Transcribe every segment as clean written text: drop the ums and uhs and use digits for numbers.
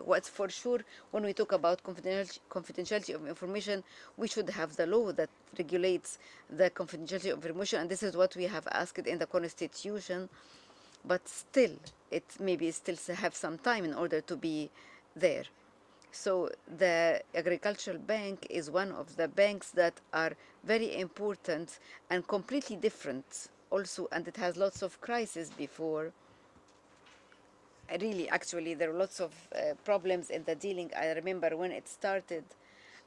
what's for sure, when we talk about confidentiality of information, we should have the law that regulates the confidentiality of information, and this is what we have asked in the Constitution. But still, it maybe still have some time in order to be there. So the Agricultural Bank is one of the banks that are very important and completely different also, and it has lots of crises before. Really, actually, there were lots of problems in the dealing. I remember when it started,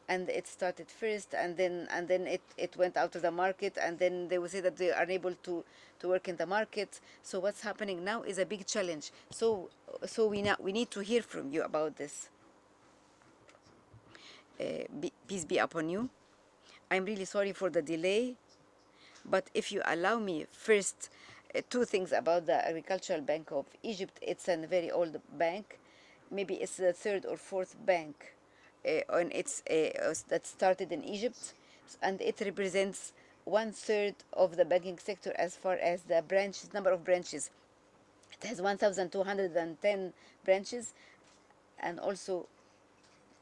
and it started first, and then it went out of the market, and then they would say that they are unable to work in the market. So what's happening now is a big challenge. So we need to hear from you about this. Peace be upon you. I'm really sorry for the delay, but if you allow me, first, two things about the Agricultural Bank of Egypt. It's a very old bank. Maybe it's the third or fourth bank that started in Egypt, and it represents 1/3 of the banking sector as far as the branches, number of branches. It has 1,210 branches, and also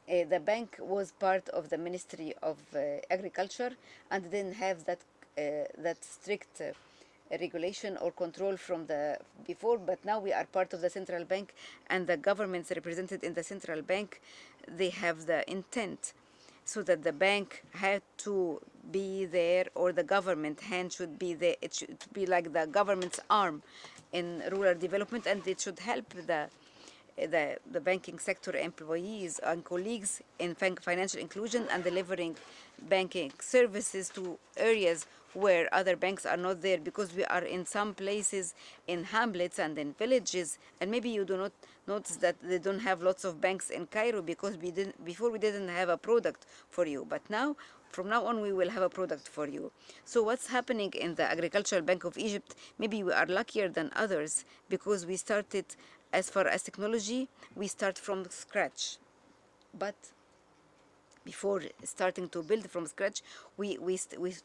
the bank was part of the Ministry of Agriculture and didn't have that strict regulation or control from the before, but now we are part of the central bank, and the governments represented in the central bank, they have the intent so that the bank had to be there, or the government hand should be there. It should be like the government's arm in rural development, and it should help the banking sector employees and colleagues in financial inclusion and delivering banking services to areas where other banks are not there, because we are in some places in hamlets and in villages, and maybe you do not notice that they don't have lots of banks in Cairo because before we didn't have a product for you, but now from now on we will have a product for you. So what's happening in the Agricultural Bank of Egypt, maybe we are luckier than others because we started, as far as technology, we start from scratch. But before starting to build from scratch, we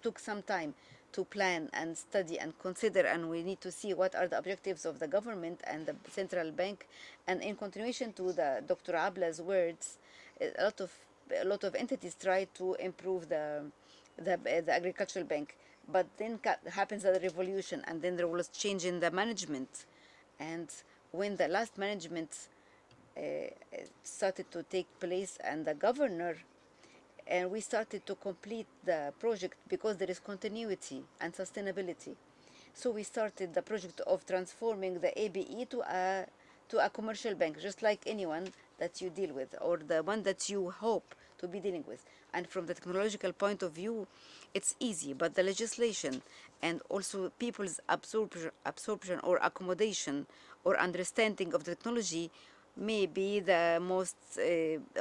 took some time to plan and study and consider, and we need to see what are the objectives of the government and the central bank. And in continuation to the Dr. Abla's words, a lot of entities try to improve the agricultural bank, but then happens a revolution, and then there was change in the management. And when the last management started to take place, and the governor, and we started to complete the project because there is continuity and sustainability. So we started the project of transforming the ABE to a commercial bank, just like anyone that you deal with, or the one that you hope to be dealing with. And from the technological point of view, it's easy, but the legislation and also people's absorption or accommodation or understanding of the technology may be the most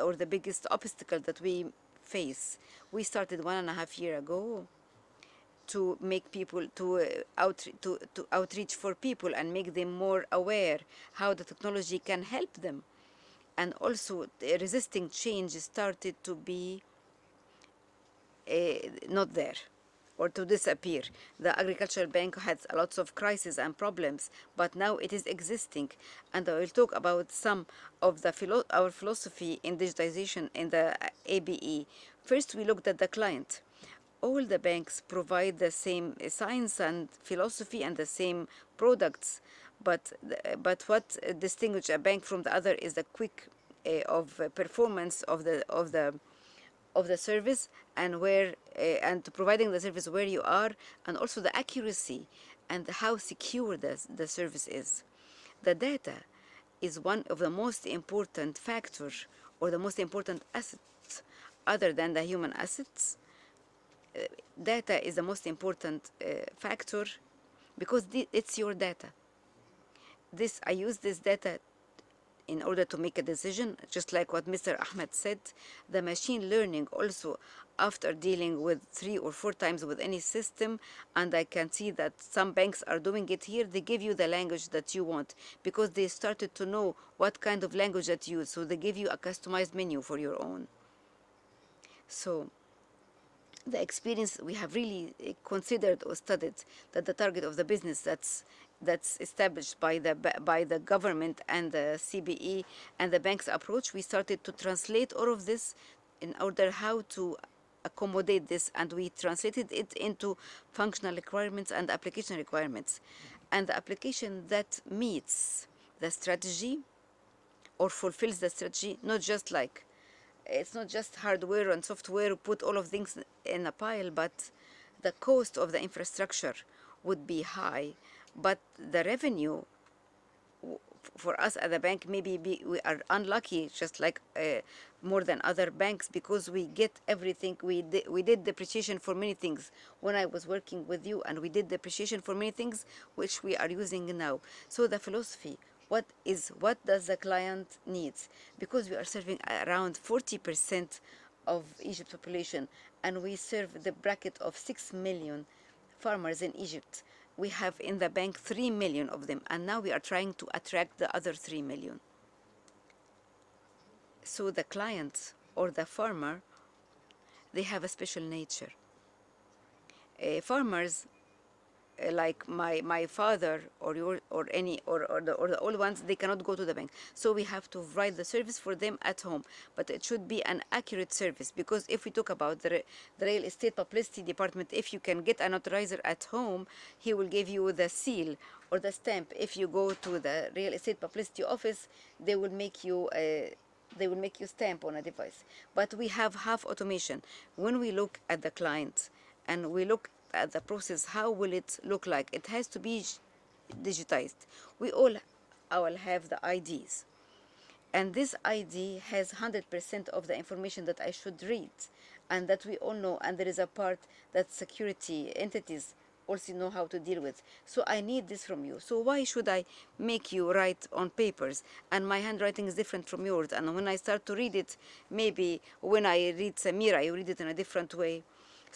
or the biggest obstacle that we face. We started 1.5 years ago to make people to outreach for people and make them more aware how the technology can help them, and also resisting change started to be not there or to disappear. The Agricultural Bank had lots of crises and problems, but now it is existing. And I will talk about some of the our philosophy in digitization in the ABE. First, we looked at the client. All the banks provide the same science and philosophy and the same products, but what distinguishes a bank from the other is the quick of performance of the service, and where and providing the service where you are, and also the accuracy and how secure the service is. The data is one of the most important factors or the most important assets other than the human assets. Data is the most important factor because it's your data. I use this data in order to make a decision, just like what Mr. Ahmed said. The machine learning also, after dealing with 3 or 4 times with any system, and I can see that some banks are doing it here, they give you the language that you want because they started to know what kind of language that you use, so they give you a customized menu for your own. So the experience, we have really considered or studied that the target of the business that's established by the government and the CBE and the bank's approach, we started to translate all of this in order how to accommodate this, and we translated it into functional requirements and application requirements. And the application that meets the strategy or fulfills the strategy, not just like, it's not just hardware and software, put all of things in a pile, but the cost of the infrastructure would be high, but the revenue for us at the bank, maybe we are unlucky, just like more than other banks, because we get everything. We did depreciation for many things when I was working with you, and we did depreciation for many things which we are using now. So the philosophy, what does the client needs? Because we are serving around 40% of Egypt's population, and we serve the bracket of 6 million farmers in Egypt. We have in the bank 3 million of them, and now we are trying to attract the other 3 million. So the client or the farmer, they have a special nature. Farmers, like my father or the old ones, they cannot go to the bank, so we have to provide the service for them at home, but it should be an accurate service, because if we talk about the real estate publicity department, if you can get an authorizer at home, he will give you the seal or the stamp. If you go to the real estate publicity office, they will make you stamp on a device. But we have half automation. When we look at the client and we look at the process, how will it look like? It has to be digitized. We all have the IDs, and this ID has 100% of the information that I should read, and that we all know, and there is a part that security entities also know how to deal with. So I need this from you. So why should I make you write on papers, and my handwriting is different from yours, and when I start to read it, maybe when I read Samir, I read it in a different way.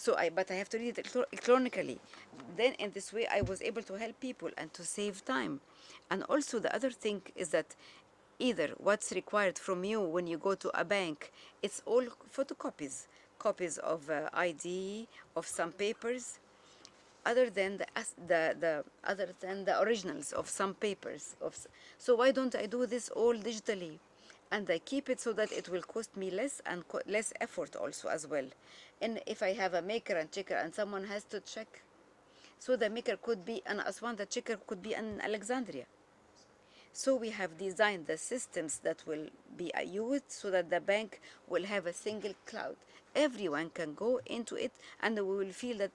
But I have to read it electronically. Then in this way, I was able to help people and to save time. And also the other thing is that either what's required from you when you go to a bank, it's all photocopies, copies of ID, of some papers, other than the originals of some papers. So why don't I do this all digitally? And I keep it so that it will cost me less and less effort also as well. And if I have a maker and checker and someone has to check, so the maker could be an Aswan, the checker could be an Alexandria. So we have designed the systems that will be used so that the bank will have a single cloud. Everyone can go into it, and we will feel that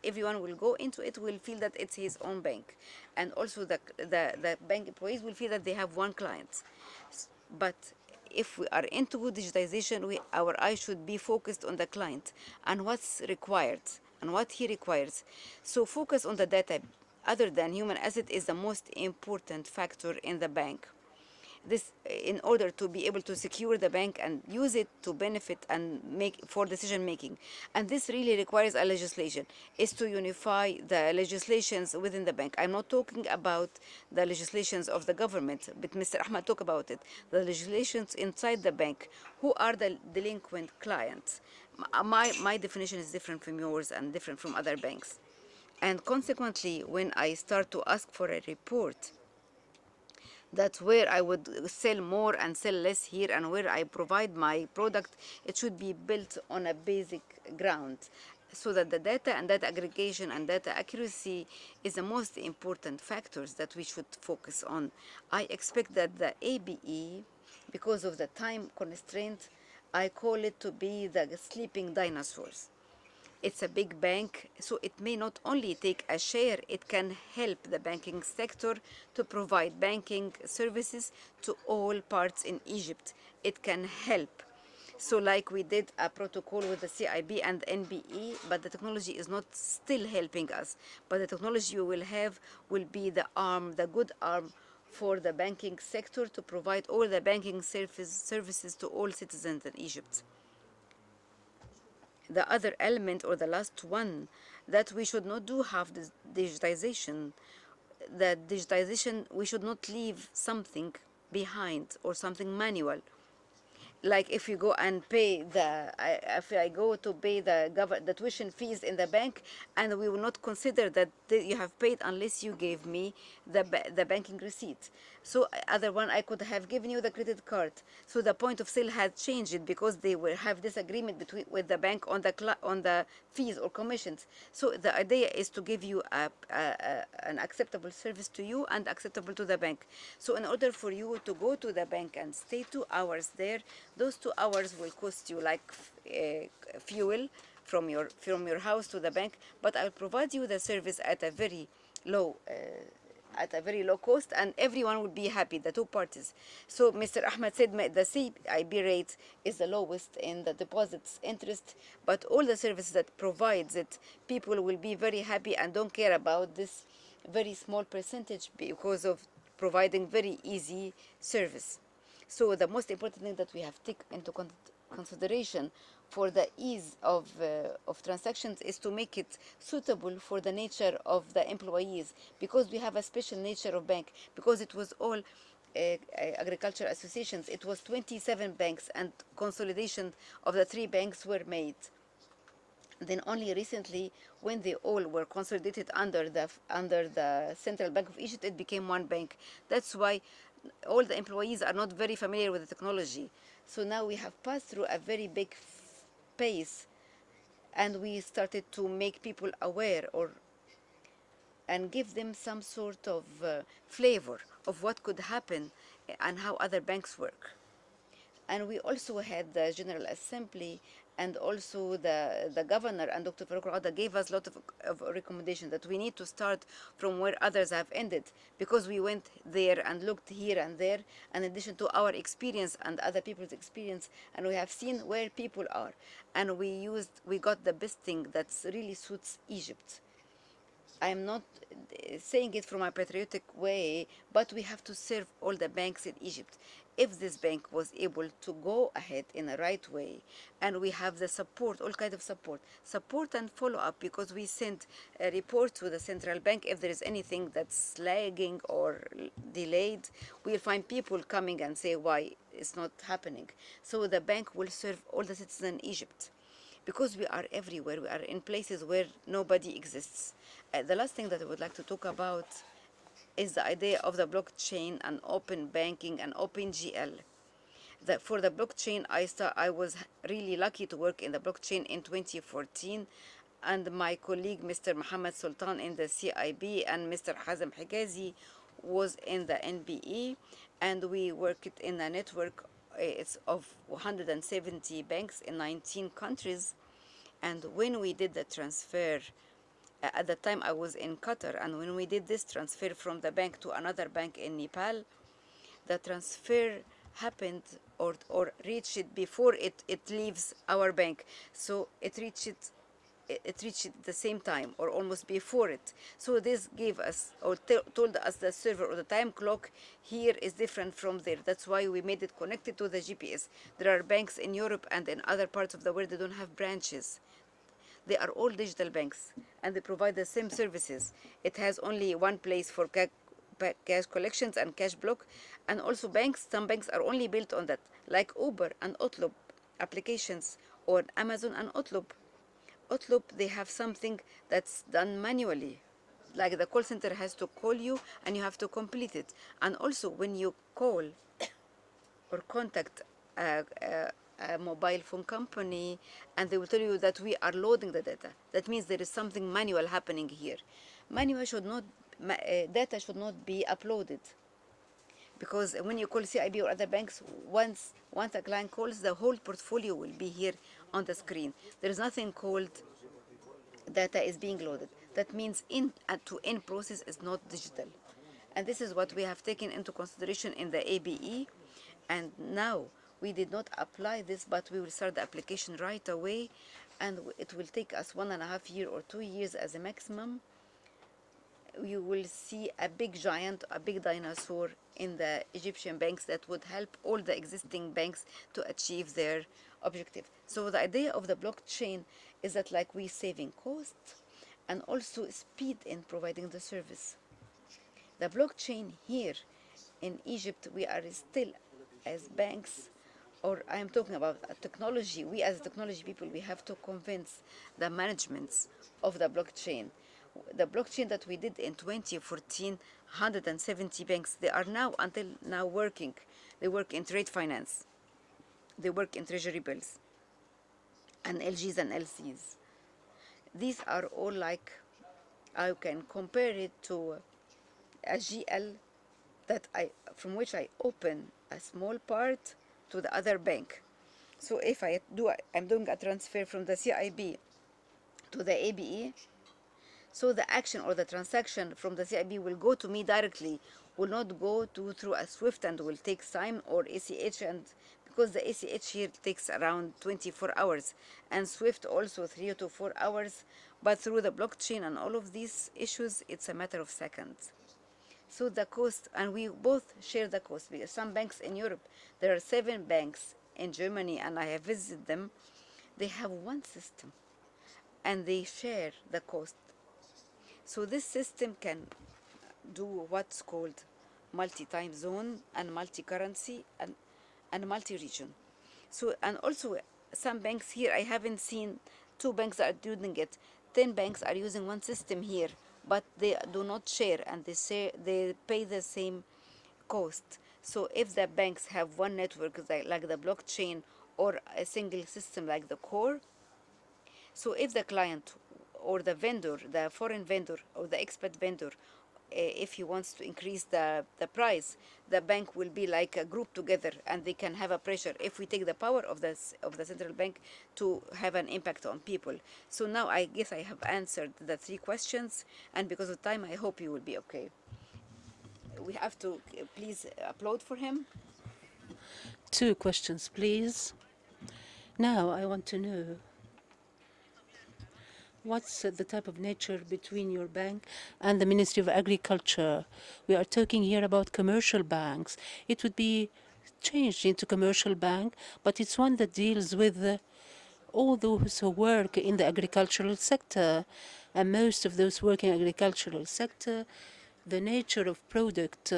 everyone will go into it, will feel that it's his own bank. And also the bank employees will feel that they have one client. But if we are into digitization, our eye should be focused on the client and what's required and what he requires. So focus on the data, other than human asset, is the most important factor in the bank. This, in order to be able to secure the bank and use it to benefit and make for decision making. And this really requires a legislation, is to unify the legislations within the bank. I'm not talking about the legislations of the government, but Mr. Ahmed talked about it. The legislations inside the bank. Who are the delinquent clients? My definition is different from yours and different from other banks. And consequently, when I start to ask for a report, that's where I would sell more and sell less here, and where I provide my product, it should be built on a basic ground, so that the data and data aggregation and data accuracy is the most important factors that we should focus on. I expect that the ABE, because of the time constraint, I call it to be the sleeping dinosaurs. It's a big bank, so it may not only take a share, it can help the banking sector to provide banking services to all parts in Egypt. It can help. So like we did a protocol with the CIB and NBE, but the technology is not still helping us. But the technology we will have will be the arm, the good arm for the banking sector to provide all the banking services to all citizens in Egypt. The other element, or the last one, that we should not do half the digitization. The digitization, we should not leave something behind or something manual. like if you go and pay if I go to pay the tuition fees in the bank, and we will not consider that you have paid unless you gave me the banking receipt. So other one, I could have given you the credit card. So the point of sale had changed because they will have disagreement with the bank on the fees or commissions. So the idea is to give you an acceptable service to you and acceptable to the bank. So in order for you to go to the bank and stay 2 hours there, those 2 hours will cost you like fuel from your house to the bank, but I'll provide you the service at a very low cost, and everyone will be happy, the two parties. So Mr. Ahmed said the CIB rate is the lowest in the deposits interest, but all the services that provides it, people will be very happy and don't care about this very small percentage because of providing very easy service. So the most important thing that we have taken into consideration for the ease of transactions is to make it suitable for the nature of the employees, because we have a special nature of bank, because it was all agricultural associations. It was 27 banks, and consolidation of the 3 banks were made. Then only recently, when they all were consolidated under the Central Bank of Egypt, it became one bank. That's why all the employees are not very familiar with the technology. So now we have passed through a very big pace, and we started to make people aware and give them some sort of flavor of what could happen and how other banks work. And we also had the General Assembly, and also the governor and Dr. Farouk Al gave us a lot of recommendations that we need to start from where others have ended, because we went there and looked here and there, in addition to our experience and other people's experience, and we have seen where people are, and we got the best thing that really suits Egypt. I'm not saying it from a patriotic way, but we have to serve all the banks in Egypt. If this bank was able to go ahead in the right way, and we have the support, all kind of support and follow up, because we send a report to the central bank if there is anything that's lagging or delayed. We'll find people coming and say why it's not happening. So the bank will serve all the citizens in Egypt, because we are everywhere. We are in places where nobody exists. The last thing that I would like to talk about is the idea of the blockchain and open banking and OpenGL. For the blockchain, I was really lucky to work in the blockchain in 2014, and my colleague Mr. Mohammed Sultan in the CIB and Mr. Hazem Higazi was in the NBE, and we worked in a network it's of 170 banks in 19 countries. And when we did the transfer, at the time I was in Qatar, and when we did this transfer from the bank to another bank in Nepal, the transfer happened or reached before it leaves our bank. So it reached the same time or almost before it. So this gave us or told us the server or the time clock here is different from there. That's why we made it connected to the GPS. There are banks in Europe and in other parts of the world that don't have branches. They are all digital banks, and they provide the same services. It has only one place for cash collections and cash block, and also some banks are only built on that, like Uber and Otlub applications, or Amazon and Otlub. Otlub, they have something that's done manually, like the call center has to call you and you have to complete it. And also when you call or contact a mobile phone company, and they will tell you that we are loading the data, that means there is something manual happening here. Data should not be uploaded, because when you call CIB or other banks, once a client calls, the whole portfolio will be here on the screen. There is nothing called data is being loaded. That means end-to-end process is not digital. And this is what we have taken into consideration in the ABE. And now we did not apply this, but we will start the application right away. And it will take us 1.5 years or 2 years as a maximum. You will see a big giant, a big dinosaur in the Egyptian banks that would help all the existing banks to achieve their objective. So the idea of the blockchain is that like we saving costs and also speed in providing the service. The blockchain here in Egypt, we are still as banks or I am talking about technology, we as technology people, we have to convince the managements of the blockchain. The blockchain that we did in 2014, 170 banks, they are now, until now, working. They work in trade finance. They work in treasury bills and LGs and LCs. These are all like, I can compare it to a GL from which I open a small part to the other bank. So if I'm doing a transfer from the CIB to the ABE, so the action or the transaction from the CIB will go to me directly, will not go through a SWIFT and will take time, or ACH, and because the ACH here takes around 24 hours and SWIFT also 3 to 4 hours, but through the blockchain and all of these issues, it's a matter of seconds. So the cost, and we both share the cost, because some banks in Europe, there are 7 banks in Germany, and I have visited them, they have one system and they share the cost. So this system can do what's called multi-time zone and multi-currency and multi-region. So, and also some banks here, I haven't seen 2 banks that are doing it. 10 banks are using one system here, but they do not share, and they pay the same cost. So if the banks have one network like the blockchain or a single system like the core, so if the client or the vendor, the foreign vendor or the expat vendor, if he wants to increase the price, the bank will be like a group together, and they can have a pressure if we take the power of the central bank to have an impact on people. So now I guess I have answered the 3 questions, and because of time, I hope you will be okay. We have to please applaud for him. 2 questions, please. Now I want to know, what's the type of nature between your bank and the Ministry of Agriculture? We are talking here about commercial banks. It would be changed into commercial bank, but it's one that deals with all those who work in the agricultural sector. And most of those working in the agricultural sector, the nature of product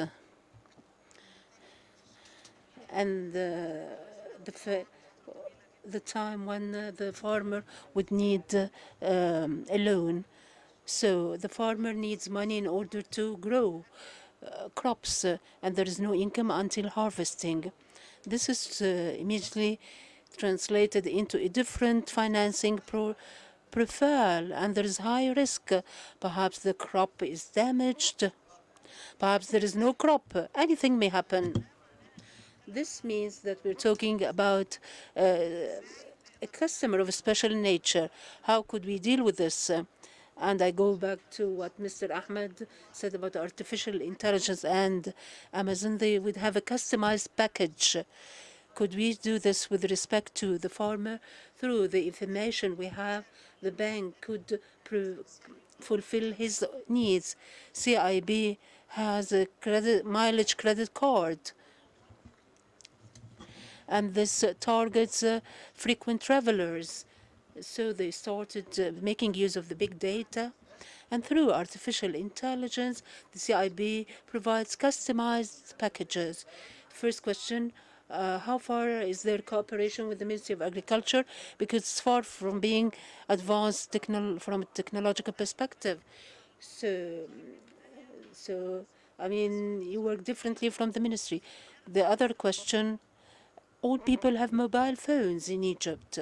and the time when the farmer would need a loan. So the farmer needs money in order to grow crops, and there is no income until harvesting. This is immediately translated into a different financing profile, and there is high risk. Perhaps the crop is damaged. Perhaps there is no crop. Anything may happen. This means that we're talking about a customer of a special nature. How could we deal with this? And I go back to what Mr. Ahmed said about artificial intelligence and Amazon. They would have a customized package. Could we do this with respect to the farmer? Through the information we have, the bank could fulfill his needs. CIB has a mileage credit card, and this targets frequent travelers. So they started making use of the big data, and through artificial intelligence, the CIB provides customized packages. First question, how far is their cooperation with the Ministry of Agriculture? Because it's far from being advanced from a technological perspective. So, I mean, you work differently from the ministry. The other question, all people have mobile phones in Egypt.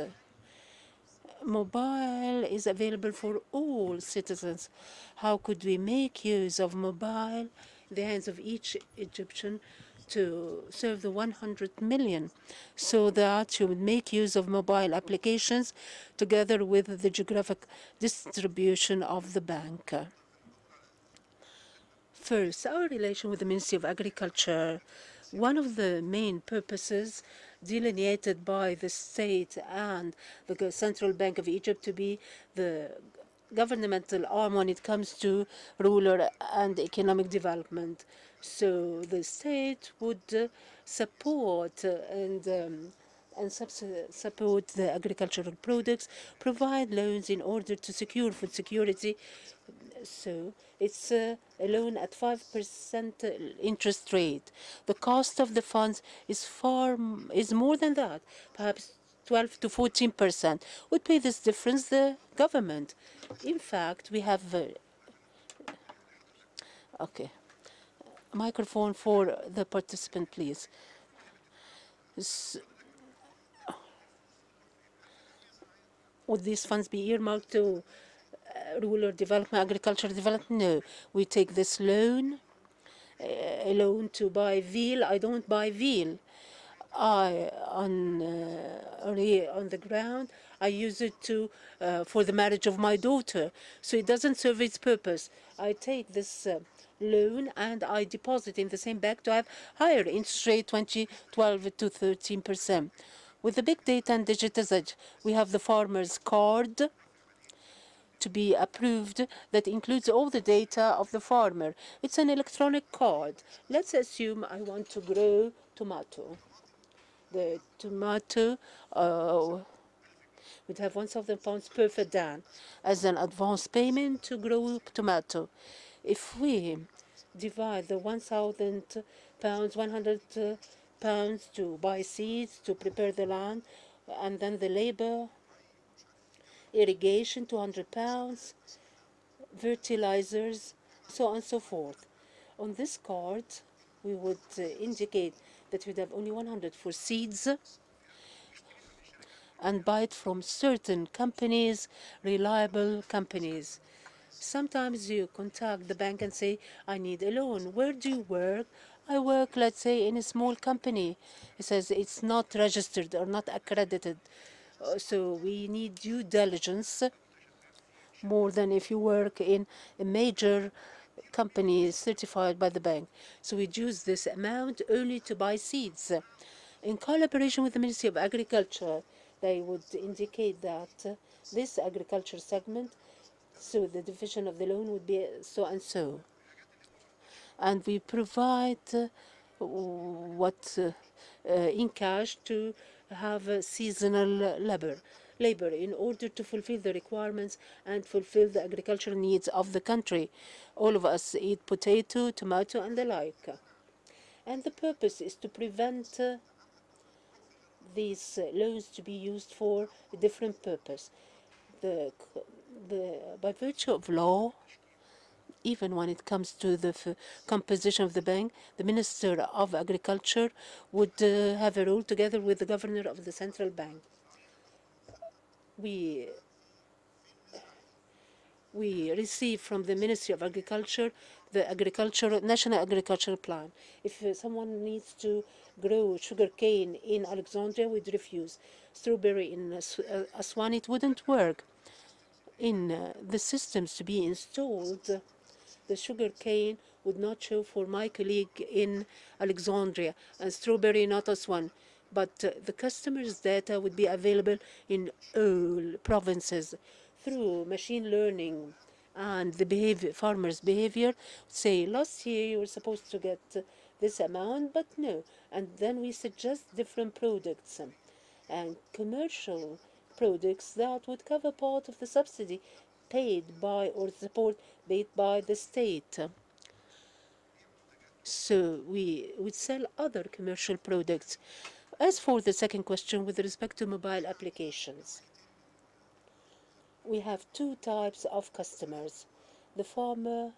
Mobile is available for all citizens. How could we make use of mobile in the hands of each Egyptian to serve the 100 million, so that you would make use of mobile applications together with the geographic distribution of the bank? First, our relation with the Ministry of Agriculture. One of the main purposes delineated by the state and the Central Bank of Egypt to be the governmental arm when it comes to rural and economic development. So the state would support and support the agricultural products, provide loans in order to secure food security, So it's a loan at 5% interest rate. The cost of the funds is more than that, perhaps 12 to 14%. Would pay this difference the government. In fact, we have okay. Microphone for the participant, please. Would these funds be earmarked to rural development, agricultural development? No. We take this loan, a loan to buy veal. I don't buy veal. On the ground, I use it for the marriage of my daughter. So it doesn't serve its purpose. I take this loan and I deposit in the same bank to have higher interest rate, 12 to 13%. With the big data and digitization, we have the farmer's card to be approved that includes all the data of the farmer. It's an electronic card. Let's assume I want to grow tomato. The tomato would have 1,000 pounds per fadan as an advance payment to grow tomato. If we divide the 1,000 pounds, 100 pounds to buy seeds, to prepare the land, and then the labor, irrigation, 200 pounds, fertilizers, so on and so forth. On this card, we would indicate that we'd have only 100 for seeds and buy it from certain companies, reliable companies. Sometimes you contact the bank and say, I need a loan. Where do you work? I work, let's say, in a small company. It says it's not registered or not accredited. So we need due diligence more than if you work in a major company certified by the bank. So we use this amount only to buy seeds. In collaboration with the Ministry of Agriculture, they would indicate that this agriculture segment, so the division of the loan would be so and so. And we provide in cash to have seasonal labor in order to fulfill the requirements and fulfill the agricultural needs of the country. All of us eat potato, tomato, and the like. And the purpose is to prevent these loans to be used for a different purpose. By virtue of law, even when it comes to the composition of the bank, the Minister of Agriculture would have a role together with the Governor of the Central Bank. We receive from the Ministry of Agriculture the National Agricultural Plan. If someone needs to grow sugarcane in Alexandria, we'd refuse. Strawberry in Aswan, it wouldn't work. In the systems to be installed, the sugar cane would not show for my colleague in Alexandria, and strawberry not Aswan. But the customer's data would be available in all provinces through machine learning and the farmer's behavior. Say, last year you were supposed to get this amount, but no. And then we suggest different products and commercial products that would cover part of the subsidy paid by or support paid by the state. So we would sell other commercial products. As for the second question with respect to mobile applications, we have two types of customers. The farmer,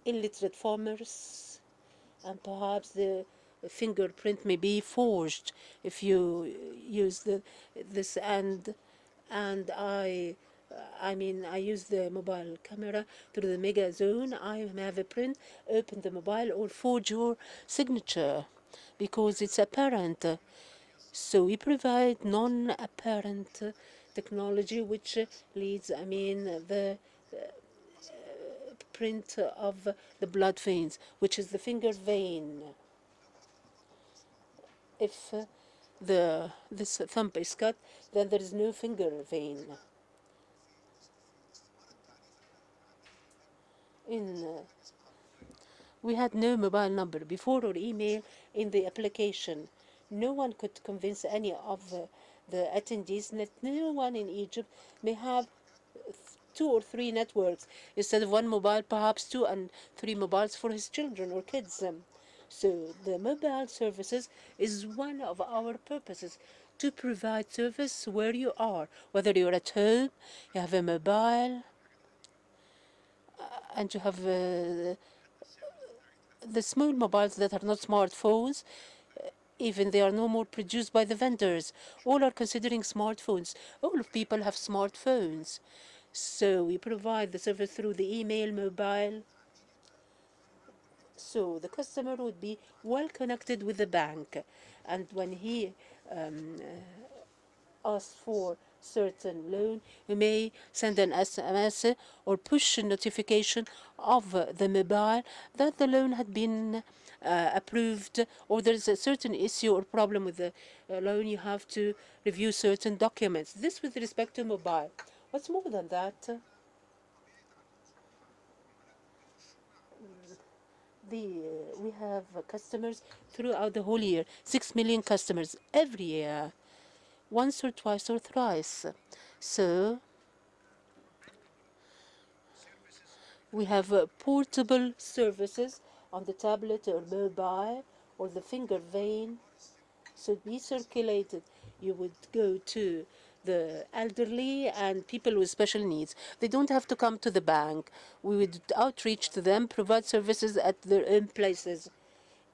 illiterate farmers, and perhaps the fingerprint may be forged if you use this and I use the mobile camera through the mega zone. I have a print, open the mobile or forge your signature because it's apparent. So we provide non-apparent technology which leads, the print of the blood veins, which is the finger vein. If this thumb is cut, then there is no finger vein. We had no mobile number before or email in the application. No one could convince any of the attendees that no one in Egypt may have 2 or 3 networks. Instead of one mobile, perhaps 2 and 3 mobiles for his children or kids. So the mobile services is one of our purposes, to provide service where you are, whether you're at home, you have a mobile, and you have the small mobiles that are not smartphones. Even they are no more produced by the vendors. All are considering smartphones. All of people have smartphones. So we provide the service through the email, mobile. So the customer would be well connected with the bank. And when he asks for certain loan, you may send an SMS or push a notification of the mobile that the loan had been approved, or there is a certain issue or problem with the loan. You have to review certain documents. This with respect to mobile. What's more than that? We have customers throughout the whole year, 6 million customers every year, once or twice or thrice. So we have portable services on the tablet or mobile or the finger vein. So be circulated. You would go to the elderly and people with special needs. They don't have to come to the bank. We would outreach to them, provide services at their own places,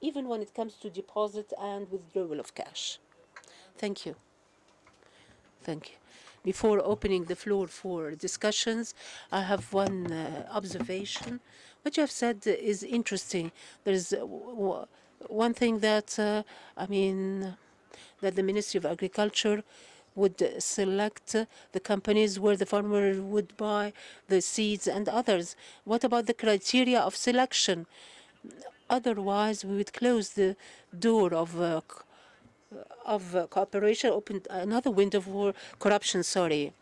even when it comes to deposit and withdrawal of cash. Thank you. Thank you. Before opening the floor for discussions, I have one observation. What you have said is interesting. There is one thing that, that the Ministry of Agriculture would select the companies where the farmer would buy the seeds and others. What about the criteria of selection? Otherwise, we would close the door of cooperation, open another window for corruption, sorry.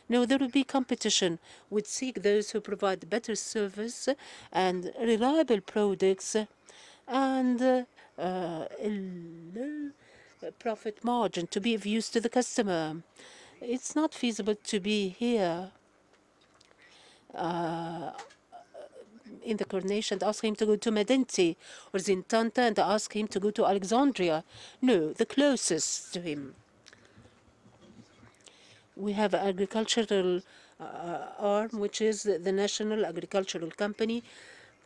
No, there would be competition. We'd seek those who provide better service and reliable products and a low profit margin to be of use to the customer. It's not feasible to be here in the coordination and ask him to go to Medinti or Zintanta and ask him to go to Alexandria. No, the closest to him. We have an agricultural arm, which is the National Agricultural Company,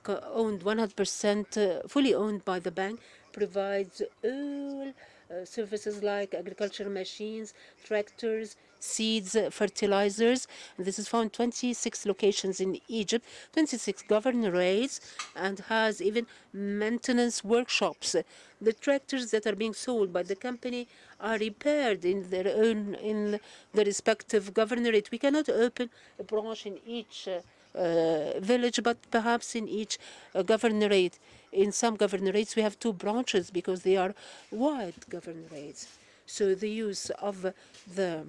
owned 100%, fully owned by the bank, provides all services like agricultural machines, tractors, seeds, fertilizers. And this is found in 26 locations in Egypt, 26 governorates, and has even maintenance workshops. The tractors that are being sold by the company are repaired in their own, in the respective governorate. We cannot open a branch in each village, but perhaps in each governorate. In some governorates, we have 2 branches because they are wide governorates. So the use of the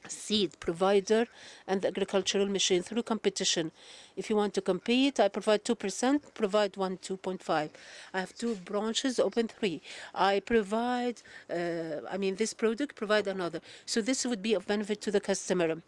seed provider and the agricultural machine through competition. If you want to compete, I provide 2%, provide 2.5. I have 2 branches, open 3. I provide, this product, provide another. So this would be of benefit to the customer.